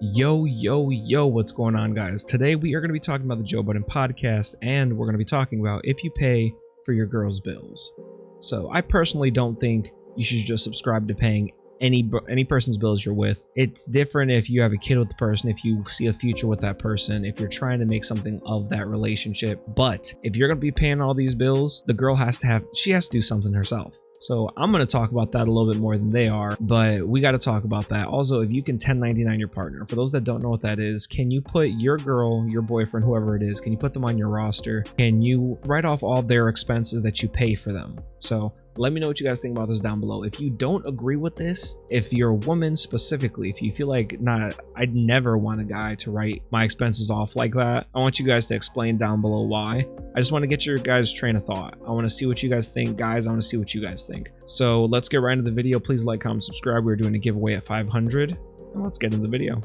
Yo, what's going on, guys? Today we are going to be talking about the Joe Budden podcast, and we're going to be talking about if you pay for your girl's bills. So I personally don't think you should just subscribe to paying any person's bills you're with. It's different if you have a kid with the person, if you see a future with that person, if you're trying to make something of that relationship. But if you're going to be paying all these bills, the girl has to do something herself. So I'm going to talk about that a little bit more than they are, but we got to talk about that. Also, if you can 1099 your partner, for those that don't know what that is, can you put your girl, your boyfriend, whoever it is, can you put them on your roster? Can you write off all their expenses that you pay for them? So let me know what you guys think about this down below. If you don't agree with this, if you're a woman specifically, if you feel like, nah, I'd never want a guy to write my expenses off like that, I want you guys to explain down below why. I just want to get your guys' train of thought. I want to see what you guys think, guys. I want to see what you guys think. So let's get right into the video. Please like, comment, subscribe. We're doing a giveaway at 500, and let's get into the video.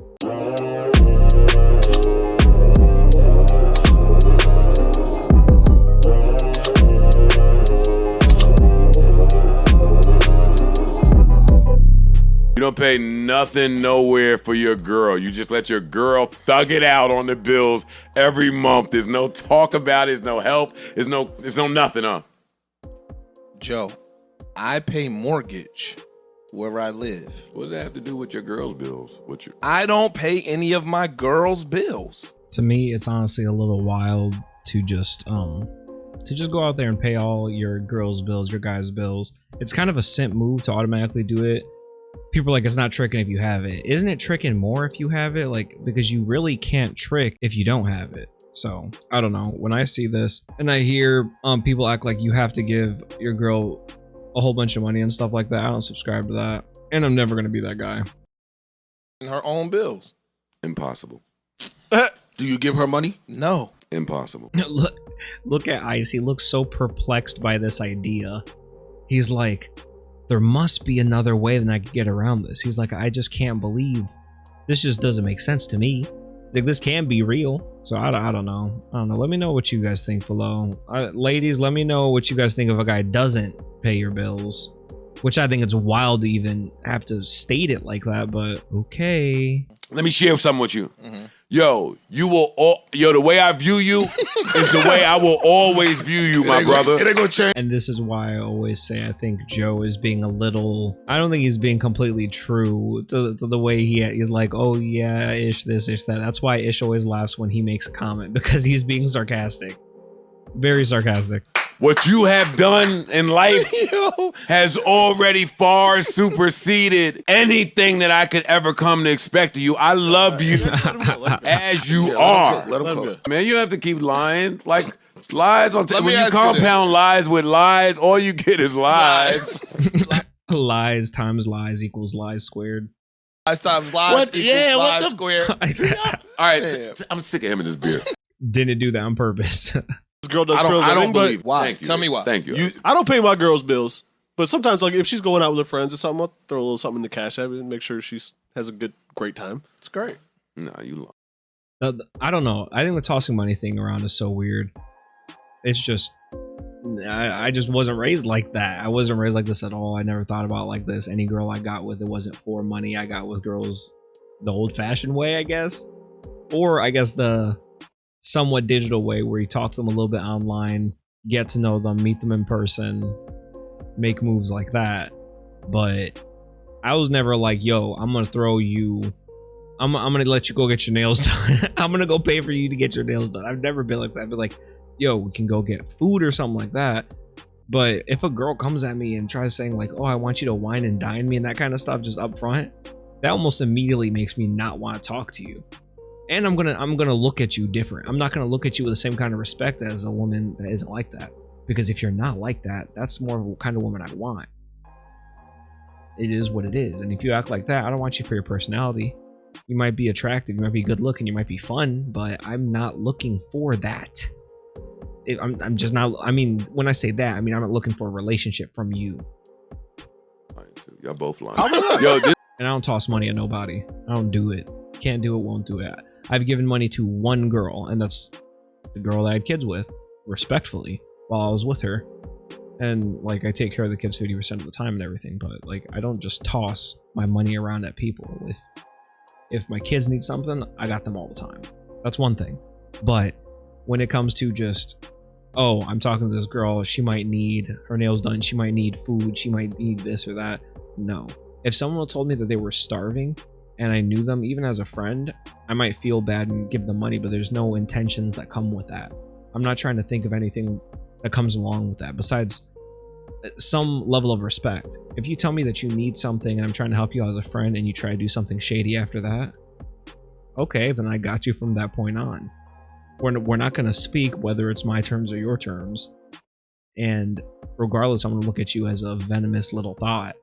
You don't pay nothing nowhere for your girl. You just let your girl thug it out on the bills every month. There's no talk about it. There's no help. There's no nothing, huh? Joe, I pay mortgage wherever I live. What does that have to do with your girl's bills? I don't pay any of my girl's bills. To me, it's honestly a little wild to just go out there and pay all your girl's bills, your guys' bills. It's kind of a simp move to automatically do it. People are like, it's not tricking if you have it. Isn't it tricking more if you have it? Like, because you really can't trick if you don't have it. So I don't know. When I see this and I hear people act like you have to give your girl a whole bunch of money and stuff like that, I don't subscribe to that. And I'm never going to be that guy. And her own bills. Impossible. Do you give her money? No. Impossible. Look at Ice. He looks so perplexed by this idea. He's like, there must be another way than I could get around this. He's like, I just can't believe this. Just doesn't make sense to me. Like, this can be real. So I don't know. Let me know what you guys think below. Ladies, let me know what you guys think if a guy doesn't pay your bills, which I think it's wild to even have to state it like that, but okay. Let me share something with you. Yo, the way I view you is the way I will always view you, my brother. It ain't gonna change. And this is why I always say I think Joe is being a little, I don't think he's being completely true to the way he's like, oh yeah, ish this, ish that. That's why Ish always laughs when he makes a comment, because he's being sarcastic. Very sarcastic. What you have done in life has already far superseded anything that I could ever come to expect of you. I love you as you are. Let him go. Man, you have to keep lying. Like, lies on when you you compound lies with lies, all you get is lies. Lies times lies equals lies squared. Lies times lies equals lies squared. All right, I'm sick of him and this beer. Didn't do that on purpose. This girl does I don't believe. but Why? Tell me why. Thank you. I don't pay my girl's bills, but sometimes, like, if she's going out with her friends or something, I'll throw a little something in the cash app and make sure she has a great time. It's great. No, you lie. I don't know. I think the tossing money thing around is so weird. It's just, I just wasn't raised like that. I wasn't raised like this at all. I never thought about it like this. Any girl I got with, it wasn't for money. I got with girls the old-fashioned way, I guess. Or I guess the somewhat digital way, where you talk to them a little bit online, get to know them, meet them in person, make moves like that. But I was never like, yo, I'm gonna throw you, I'm gonna let you go get your nails done. I'm gonna go pay for you to get your nails done. I've never been like that. I'd be like, yo, we can go get food or something like that. But if a girl comes at me and tries saying like, oh, I want you to wine and dine me and that kind of stuff just up front, that almost immediately makes me not want to talk to you. And I'm gonna look at you different. I'm not gonna look at you with the same kind of respect as a woman that isn't like that. Because if you're not like that, that's more of the kind of woman I want. It is what it is. And if you act like that, I don't want you for your personality. You might be attractive, you might be good looking, you might be fun, but I'm not looking for that. I'm just not. I mean, when I say that, I mean I'm not looking for a relationship from you. Y'all both lying. Yo, and I don't toss money at nobody. I don't do it. Can't do it, won't do it. I've given money to one girl, and that's the girl that I had kids with, respectfully, while I was with her. And like, I take care of the kids 50% of the time and everything, but like, I don't just toss my money around at people. If my kids need something, I got them all the time. That's one thing. But when it comes to just, oh, I'm talking to this girl, she might need her nails done, she might need food, she might need this or that. No. If someone told me that they were starving and I knew them, even as a friend, I might feel bad and give them money, but there's no intentions that come with that. I'm not trying to think of anything that comes along with that besides some level of respect. If you tell me that you need something and I'm trying to help you out as a friend and you try to do something shady after that, okay, then I got you from that point on. We're not going to speak whether it's my terms or your terms. And regardless, I'm going to look at you as a venomous little thought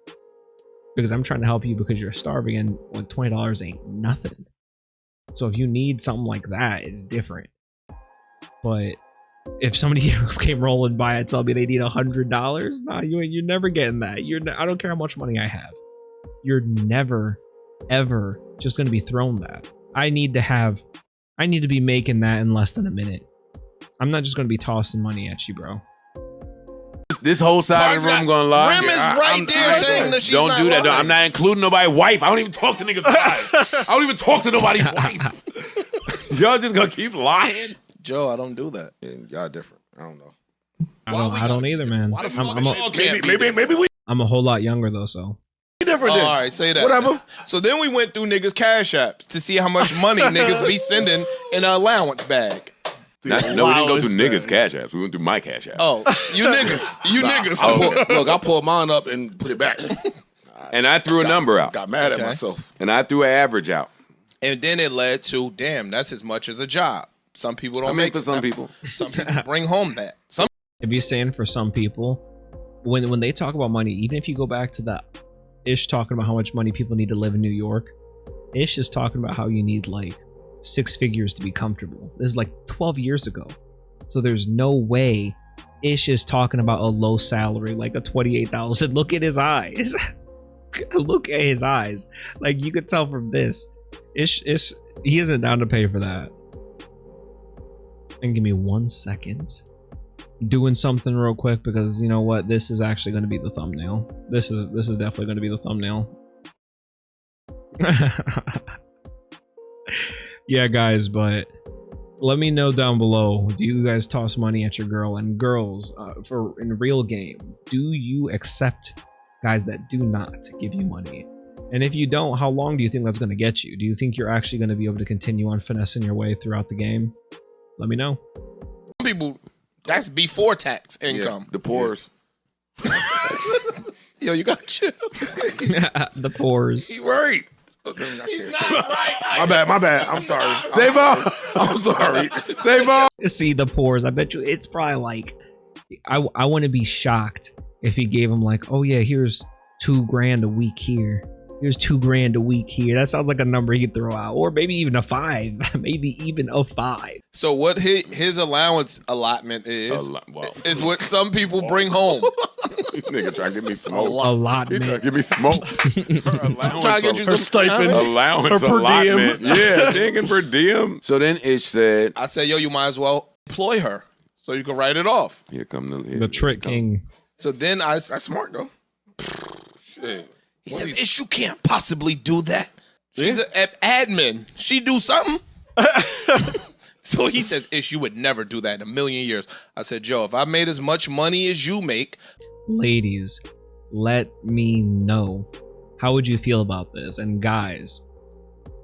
because I'm trying to help you because you're starving and like $20 ain't nothing. So if you need something like that, it's different. But if somebody came rolling by and tell me they need $100, nah, you're never getting that. I don't care how much money I have. You're never, ever just going to be thrown that. I need to be making that in less than a minute. I'm not just going to be tossing money at you, bro. This whole side of the room gonna lie. Rim is right there saying that she's don't not do that. lying. I'm not including nobody's wife. I don't even talk to niggas' wives. I don't even talk to nobody's wife. Y'all just gonna keep lying? Joe, I don't do that. And y'all different. I don't know. I don't either, man. Why the fuck Maybe we I'm a whole lot younger though, so. different. Oh, Then. all right, say that. Whatever. So then we went through niggas' cash apps to see how much money niggas be sending in an allowance bag. No, we didn't go through niggas' cash apps. We went through my cash app. Oh, you niggas. You niggas. Look, I pulled mine up and put it back. And I threw a number out. Got mad at myself. And I threw an average out. And then it led to, damn, that's as much as a job. Some people don't make for it. some people. Some people bring home that. Some If you're saying for some people, when they talk about money, even if you go back to that Ish talking about how much money people need to live in New York, Ish is talking about how you need like 6 figures to be comfortable. This is like 12 years ago. So there's no way Ish is talking about a low salary, like a 28,000. Look at his eyes. Look at his eyes. Like you could tell from this. Ish, he isn't down to pay for that. And give me 1 second. Doing something real quick because you know what? This is actually going to be the thumbnail. This is definitely going to be the thumbnail. Yeah, guys, but let me know down below. Do you guys toss money at your girl? And girls, for in real game, do you accept guys that do not give you money? And if you don't, how long do you think that's going to get you? Do you think you're actually going to be able to continue on finessing your way throughout the game? Let me know. people, that's before tax income. Yeah, the pores. Yo, you got chill. The pores. You right. He's not right. My bad. I'm sorry. Save up. I'm sorry. Save up. See the pores. I bet you it's probably like, I want to be shocked if he gave him like, oh yeah, here's $2,000 a week here. Here's $2,000 a week here. That sounds like a number he could throw out, or maybe even a 5, maybe even a 5. So what his allowance allotment is what some people bring home. Nigga trying to get me smoke. Allotment. He trying to give me smoke. I'm trying to get you some stipend. Allowance Or per diem. allotment. Yeah, thinking per diem. So then Ish said, I said, yo, you might as well employ her so you can write it off. here come The trick king. So then That's smart though. Shit. he says, Ish, you can't possibly do that. She's an admin. She do something. So he says, Ish, you would never do that in a million years. I said, Joe, if I made as much money as you make. Ladies, let me know. How would you feel about this? And guys,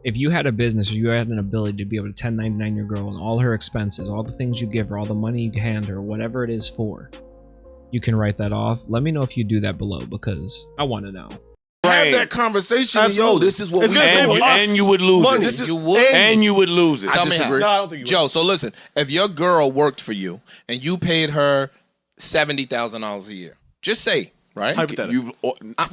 if you had a business or you had an ability to be able to 1099 your girl and all her expenses, all the things you give her, all the money you hand her, whatever it is for, you can write that off. Let me know if you do that below because I want to know. Have that conversation. Absolutely. Yo, this is what It's we gonna say do. with us and you would lose money. it. This is- You would. And you would lose it. Tell me disagree. No, how. I don't think you would. Joe, so listen, if your girl worked for you and you paid her $70,000 a year, just say, right? Hypothetical. You've,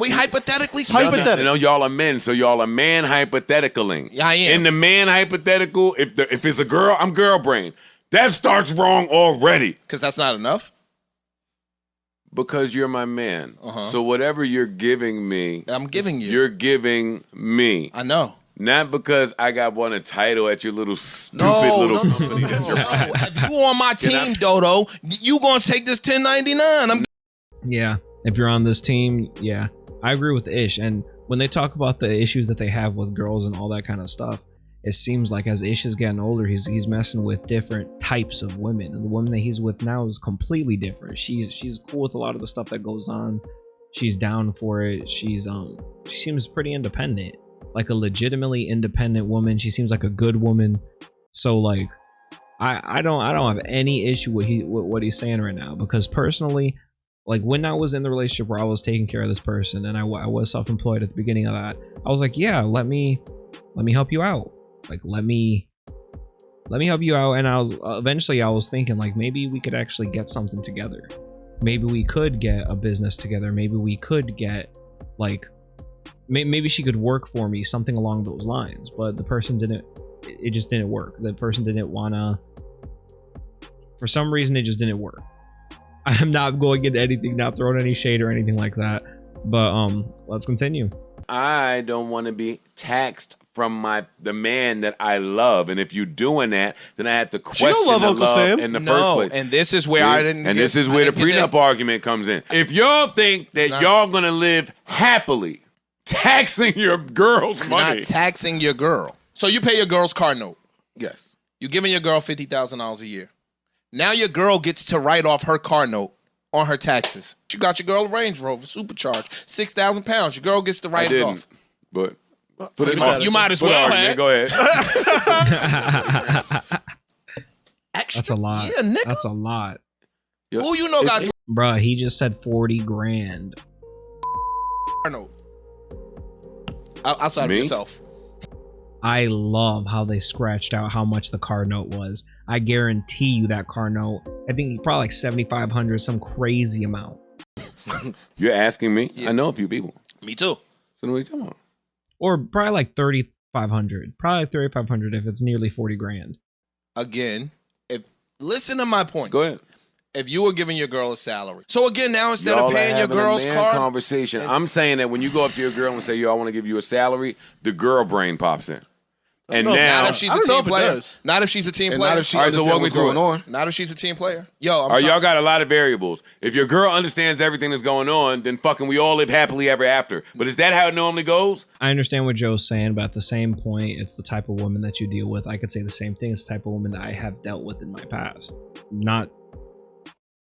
We hypothetically speaking. Hypothetical. you know, y'all are men, so y'all are man hypotheticaling. Yeah, I am. In the man hypothetical, if it's a girl, I'm girl brain. That starts wrong already. Because that's not enough. Because you're my man. So whatever you're giving me, I'm giving you. You're giving me. I know. Not because I got won a title at your little stupid little company. That you're No, if you on my team, Dodo, you gonna take this 1099. Yeah, if you're on this team, yeah, I agree with Ish. And when they talk about the issues that they have with girls and all that kind of stuff, it seems like as Ish is getting older, he's messing with different types of women, and the woman that he's with now is completely different. She's cool with a lot of the stuff that goes on. She's down for it. She seems pretty independent, like a legitimately independent woman. She seems like a good woman. So like, I don't have any issue with what he's saying right now, because personally, like when I was in the relationship where I was taking care of this person and I was self-employed at the beginning of that, I was like, yeah, let me help you out. Like, let me help you out. And I was thinking like, maybe we could actually get something together. Maybe we could get a business together. Maybe we could get like, maybe she could work for me, something along those lines. But the person it just didn't work. The person didn't wanna, for some reason, it just didn't work. I'm not going into anything, not throwing any shade or anything like that. But let's continue. I don't want to be taxed from the man that I love, and if you're doing that, then I have to question love the Uncle love Sam. in the first place. And this is where I didn't. And this is where the prenup argument comes in. If y'all think that y'all gonna live happily, taxing your girl's money, not taxing your girl. So you pay your girl's car note. Yes. You're giving your girl $50,000 a year. Now your girl gets to write off her car note on her taxes. You got your girl a Range Rover Supercharged, 6,000 pounds. Your girl gets to write it off. But You might as well have. Go ahead. That's a lot. Yeah, nigga. That's a lot. Who you know got Bruh, he just said 40 grand. car note? Outside of yourself. I love how they scratched out how much the car note was. I guarantee you that car note, I think probably like 7,500, some crazy amount. You're asking me? Yeah. I know a few people. Me too. So what are you talking about? Or probably like 3,500. Probably like 3,500 if it's nearly 40 grand. Again, listen to my point. Go ahead. If you were giving your girl a salary. So again, now instead Y'all of paying are your having girl's a man car. conversation. I'm saying that when you go up to your girl and say, yo, I want to give you a salary, the girl brain pops in. And now, Not if she's I a don't know team if it player. does. Not if she's a team And player. not if she All right, so understands walk me what's through going it. on. Not if she's a team player. Yo, y'all got a lot of variables. If your girl understands everything that's going on, then fucking we all live happily ever after. But is that how it normally goes? I understand what Joe's saying, but at the same point, it's the type of woman that you deal with. I could say the same thing. It's the type of woman that I have dealt with in my past. Not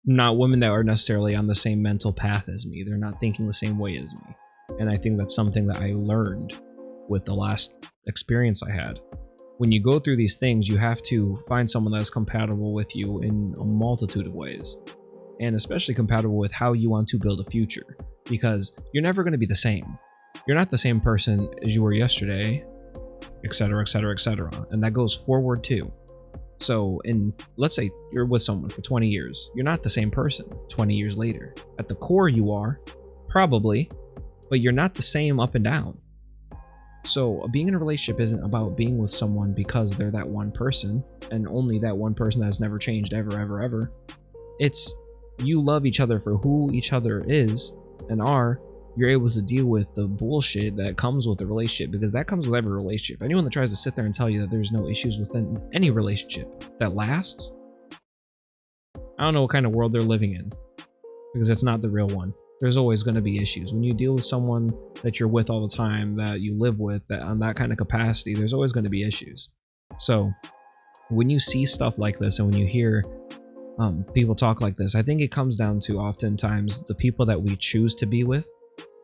women that are necessarily on the same mental path as me. They're not thinking the same way as me. And I think that's something that I learned with the last experience I had. When you go through these things, you have to find someone that's compatible with you in a multitude of ways, and especially compatible with how you want to build a future, because you're never going to be the same. You're not the same person as you were yesterday, etc., etc., etc., and that goes forward too. So let's say you're with someone for 20 years. You're not the same person 20 years later. At the core you are, probably, but you're not the same up and down. So being in a relationship isn't about being with someone because they're that one person and only that one person that has never changed ever, ever, ever. It's you love each other for who each other is and are. You're able to deal with the bullshit that comes with the relationship, because that comes with every relationship. Anyone that tries to sit there and tell you that there's no issues within any relationship that lasts, I don't know what kind of world they're living in, because it's not the real one. There's always going to be issues. When you deal with someone that you're with all the time, that you live with, that on that kind of capacity, there's always going to be issues. So when you see stuff like this and when you hear people talk like this, I think it comes down to oftentimes the people that we choose to be with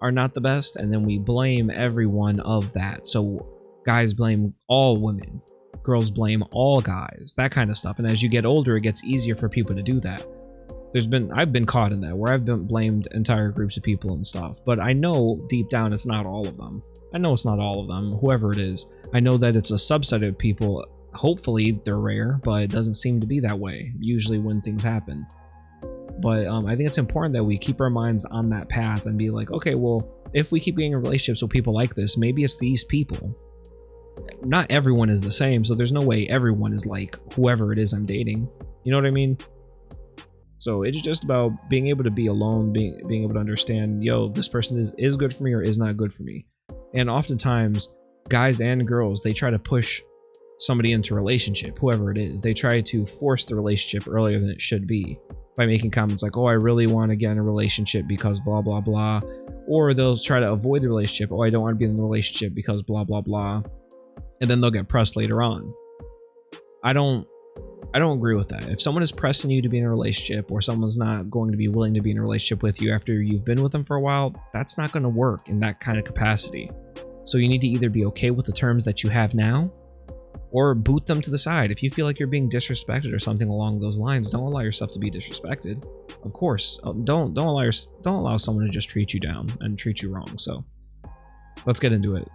are not the best, and then we blame everyone of that. So guys blame all women, girls blame all guys, that kind of stuff. And as you get older, it gets easier for people to do that. I've been caught in that, where I've been blamed entire groups of people and stuff, but I know deep down it's not all of them. I know it's not all of them, whoever it is. I know that it's a subset of people. Hopefully they're rare, but it doesn't seem to be that way usually when things happen. But I think it's important that we keep our minds on that path and be like, okay, well, if we keep getting in relationships with people like this, maybe it's these people. Not everyone is the same, so there's no way everyone is like whoever it is I'm dating. You know what I mean? So it's just about being able to be alone, being able to understand, yo, this person is good for me or is not good for me. And oftentimes, guys and girls, they try to push somebody into a relationship, whoever it is. They try to force the relationship earlier than it should be. by making comments like, oh, I really want to get in a relationship because blah, blah, blah. Or they'll try to avoid the relationship. Oh, I don't want to be in the relationship because blah, blah, blah. And then they'll get pressed later on. I don't agree with that. If someone is pressing you to be in a relationship, or someone's not going to be willing to be in a relationship with you after you've been with them for a while, that's not going to work in that kind of capacity. So you need to either be okay with the terms that you have now, or boot them to the side. If you feel like you're being disrespected or something along those lines, don't allow yourself to be disrespected. Of course, don't allow someone to just treat you down and treat you wrong. So let's get into it.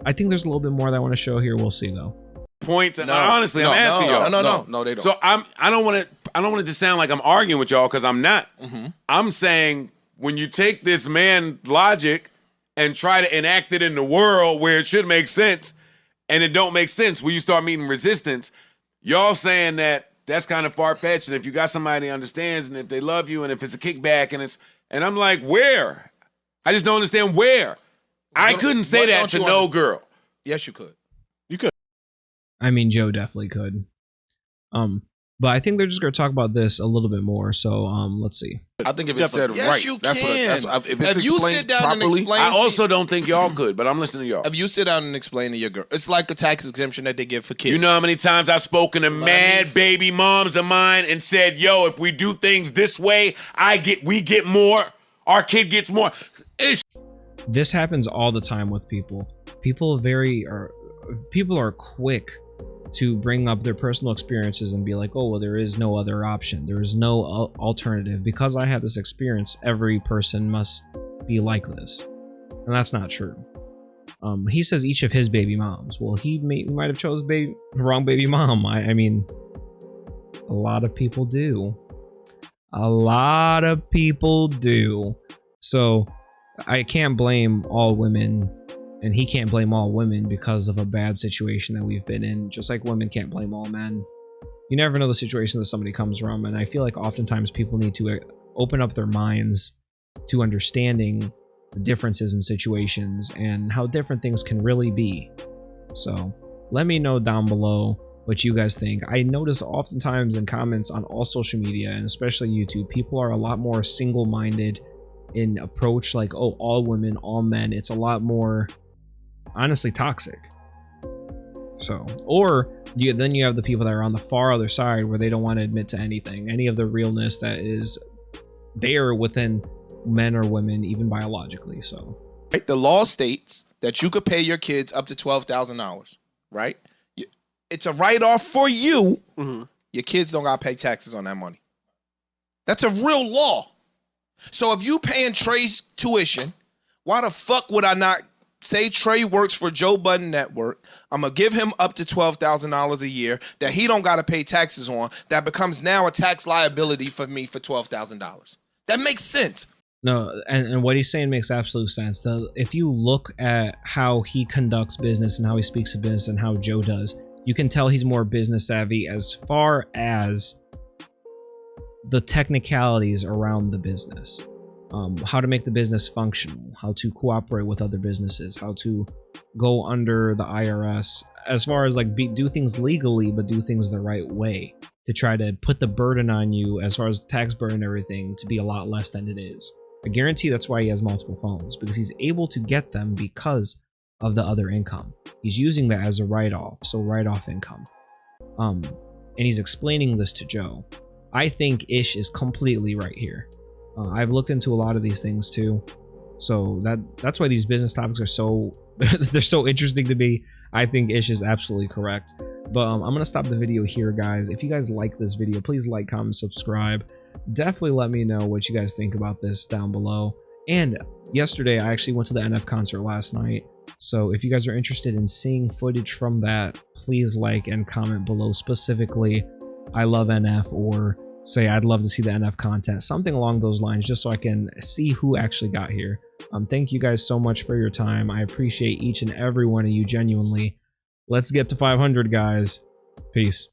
I think there's a little bit more that I want to show here. We'll see though. Points, and honestly, I'm asking y'all. No, they don't. So I don't want it to sound like I'm arguing with y'all, because I'm not. I'm saying, when you take this man logic and try to enact it in the world where it should make sense, and it don't make sense, when you start meeting resistance, y'all saying that that's kind of far-fetched, and if you got somebody that understands, and if they love you, and if it's a kickback, and I'm like, where? I just don't understand where. I couldn't say that to no girl. Yes, you could. You could. I mean, Joe definitely could. But I think they're just going to talk about this a little bit more. So let's see. I think if it's said yes, right, you that's can. what. If it's you explained sit down properly, and explain, I also don't think y'all could, but I'm listening to y'all. if you sit down and explain to your girl, it's like a tax exemption that they give for kids. You know how many times I've spoken to mad baby moms of mine and said, "Yo, if we do things this way, we get more. Our kid gets more." This happens all the time with people. People are quick to bring up their personal experiences and be like, oh, well, there is no other option. There is no alternative. Because I had this experience, every person must be like this. And that's not true. He says each of his baby moms. Well, he might have chose the wrong baby mom. I mean, a lot of people do. A lot of people do. So I can't blame all women, and he can't blame all women because of a bad situation that we've been in, just like women can't blame all men. You never know the situation that somebody comes from, and I feel like oftentimes people need to open up their minds to understanding the differences in situations and how different things can really be. So let me know down below what you guys think. I notice oftentimes in comments on all social media, and especially YouTube, people are a lot more single-minded in approach, like, oh, all women, all men. It's a lot more honestly toxic. So, or then you have the people that are on the far other side where they don't want to admit to anything, any of the realness that is there within men or women, even biologically. So the law states that you could pay your kids up to $12,000, right? It's a write-off for you. Your kids don't gotta pay taxes on that money. That's a real law. So if you paying Trey's tuition, why the fuck would I not say Trey works for Joe Budden Network? I'm gonna give him up to $12,000 a year that he don't gotta pay taxes on. That becomes now a tax liability for me for $12,000. That makes sense. No, and what he's saying makes absolute sense. If you look at how he conducts business and how he speaks of business and how Joe does, you can tell he's more business savvy as far as the technicalities around the business. How to make the business functional, how to cooperate with other businesses, how to go under the IRS, as far as like do things legally, but do things the right way to try to put the burden on you as far as tax burden and everything to be a lot less than it is. I guarantee that's why he has multiple phones, because he's able to get them because of the other income. He's using that as a write-off, so write-off income. And he's explaining this to Joe. I think Ish is completely right here. I've looked into a lot of these things too, so that's why these business topics are so they're so interesting to me. I think Ish is absolutely correct. But I'm gonna stop the video here, guys. If you guys like this video, please like, comment, subscribe. Definitely let me know what you guys think about this down below. And yesterday I actually went to the NF concert last night, so if you guys are interested in seeing footage from that, please like and comment below, specifically I love NF, or say I'd love to see the NF content, something along those lines, just so I can see who actually got here. Thank you guys so much for your time. I appreciate each and every one of you genuinely. Let's get to 500, guys. Peace.